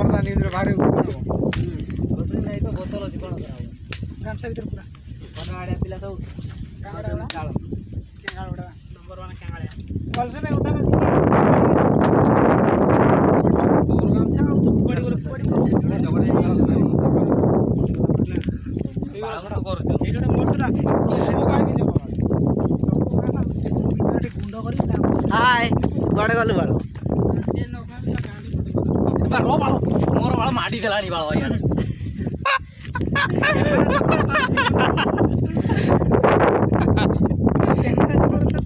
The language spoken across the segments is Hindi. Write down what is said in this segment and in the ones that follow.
करदा न्यूज भारी बोतल नहीं तो बोतल अछि कोन करा गामसा भीतर पूरा बनवाड़िया पिला सब कांगड़ा चाल केंगाड़ बड़ा नंबर 1 केंगाड़िया कल से मैं उतार और गामसा तू बड़ी बड़ी डबल बाळगड कर एटा मोटला ये काय की जे बाबा गुंड करी हाय कुआडे गलु बाळो जे नौका गांडी बाळो बाळो मोर बाळो माडी देलानी बाळो यार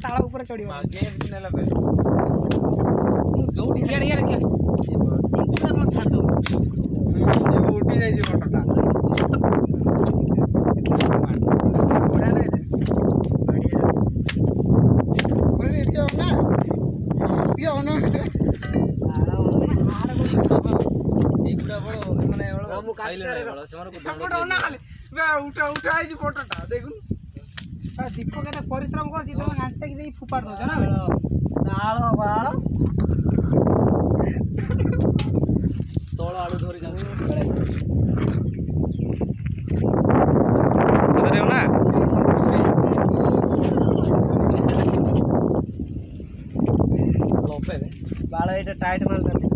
ताळा ऊपर चढी मागे नेला बे जो टियाड यार के पूरा कोन छाड़ दो ये उठी जाई जे फोटोटा बड़ा नहीं दे बड़े इट के ना ये होना एगुडा बड़ो माने बड़ो खाइले नाही बड़ो सेमर को फोटो ना खाली बे उठा उठा आई जे फोटोटा देखुन आ दीपक केना परिश्रम करछि तो घांटे की देई फुपाड़ दो ना ताळो बाळो तोळ आलू धरि जाऊ उधर ना लोपे बाळो एटा टाइट मार दे